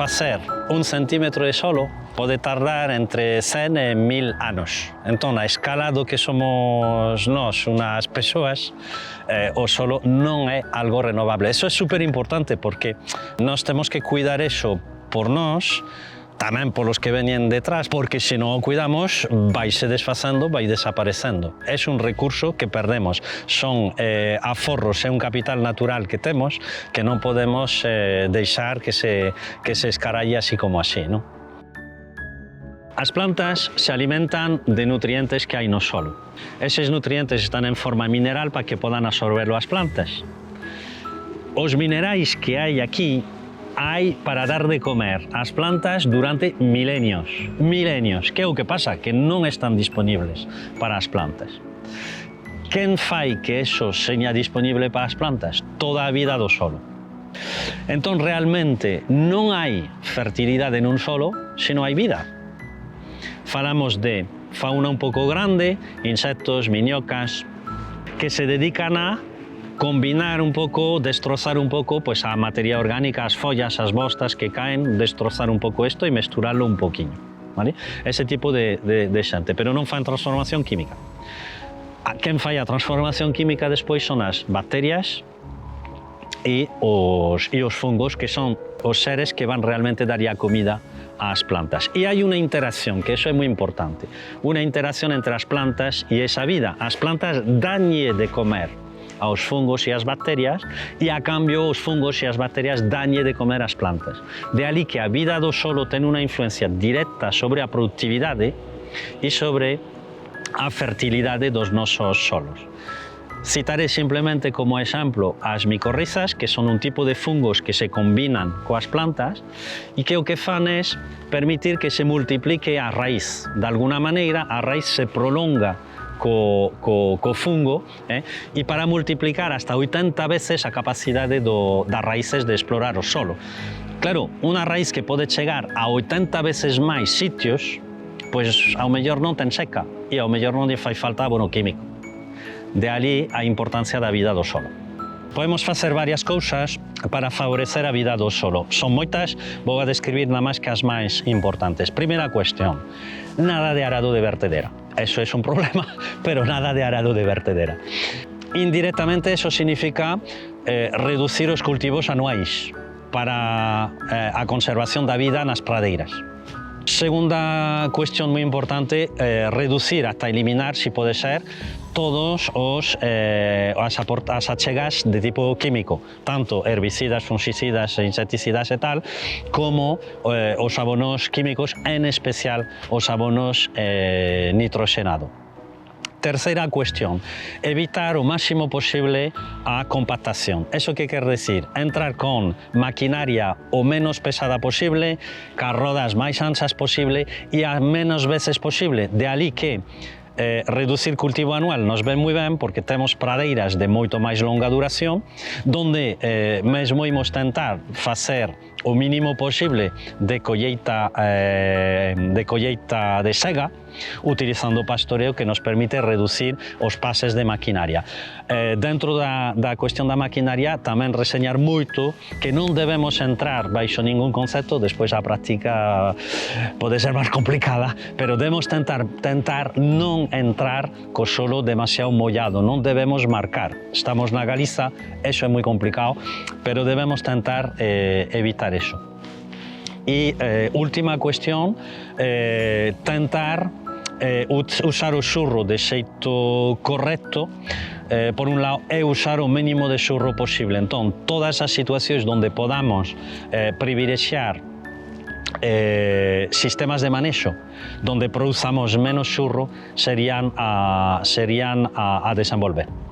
facer 1 centímetro de solo pode tardar entre 100 e 1000 anos. Entón, a escala do que somos nós, unhas persoas, o solo non é algo renovable. Eso é super importante porque nós temos que cuidar eso por nós, tamén polos que veñen detrás, porque se non o cuidamos, vaise desfazendo, vai desaparecendo. É un recurso que perdemos. Son aforros, é un capital natural que temos que non podemos deixar que se escaralle así como así, non? As plantas se alimentan de nutrientes que hai no solo. Eses nutrientes están en forma mineral para que podan absorberlo as plantas. Os minerais que hai aquí hai para dar de comer ás plantas durante milenios. Milenios. Que é o que pasa? Que non están disponibles para as plantas. Quen fai que eso seña disponible para as plantas? Toda a vida do solo. Entón, realmente, non hai fertilidade nun solo se non hai vida. Falamos de fauna un pouco grande, insectos, miñocas, que se dedican a combinar un pouco, destrozar un pouco pues, a materia orgánica, as follas, as bostas que caen, destrozar un pouco isto e mesturarlo un poquinho. ¿Vale? Ese tipo de xente, pero non fan transformación química. Quen fai a transformación química despois son as bacterias e os fungos, que son os seres que van realmente darlle a comida ás plantas. E hai unha interacción, que eso é moi importante, unha interacción entre as plantas e esa vida. As plantas danlle de comer aos fungos e as bacterias e a cambio os fungos e as bacterias danlle de comer as plantas. De ali que a vida do solo ten unha influencia directa sobre a productividade e sobre a fertilidade dos nosos solos. Citaré simplemente como exemplo as micorrizas, que son un tipo de fungos que se combinan coas plantas e que o que fan é permitir que se multiplique a raíz. De alguna maneira, a raíz se prolonga co fungo e para multiplicar hasta 80 veces a capacidade das raíces de explorar o solo. Claro, unha raíz que pode chegar a 80 veces máis sitios, pois ao mellor non ten seca e ao mellor non lle fai falta abono químico. De ali a importancia da vida do solo. Podemos facer varias cousas para favorecer a vida do solo. Son moitas, vou a describir nada máis que as máis importantes. Primeira cuestión, nada de arado de vertedera. Eso es un problema, pero nada de arado de vertedera. Indirectamente eso significa reducir os cultivos anuais para a conservación da vida nas pradeiras. Segunda cuestión moi importante, reducir hasta eliminar, si pode ser, todos as achegas de tipo químico, tanto herbicidas, fungicidas, insecticidas e tal, como os abonos químicos, en especial os abonos nitroxenado. Terceira cuestión, evitar o máximo posible a compactación. Eso que quer decir? Entrar con maquinaria o menos pesada posible, cas rodas máis ansas posible e as menos veces posible. De ali que reducir cultivo anual nos ven moi ben porque temos pradeiras de moito máis longa duración, donde mesmo imos tentar facer o mínimo posible de colleita de sega, utilizando o pastoreo que nos permite reducir os pases de maquinaria. Dentro da cuestión da maquinaria tamén reseñar moito que non debemos entrar baixo ningún concepto, despois a práctica pode ser máis complicada, pero debemos tentar non entrar co solo demasiado mollado, non debemos marcar. Estamos na Galiza, eso é moi complicado, pero debemos tentar evitar eso. E última cuestión, tentar usar o xurro de xeito correcto. Por un lado, é usar o mínimo de xurro posible. Entón, todas as situacións onde podamos privilexiar sistemas de manexo donde produzamos menos xurro serían a desenvolver.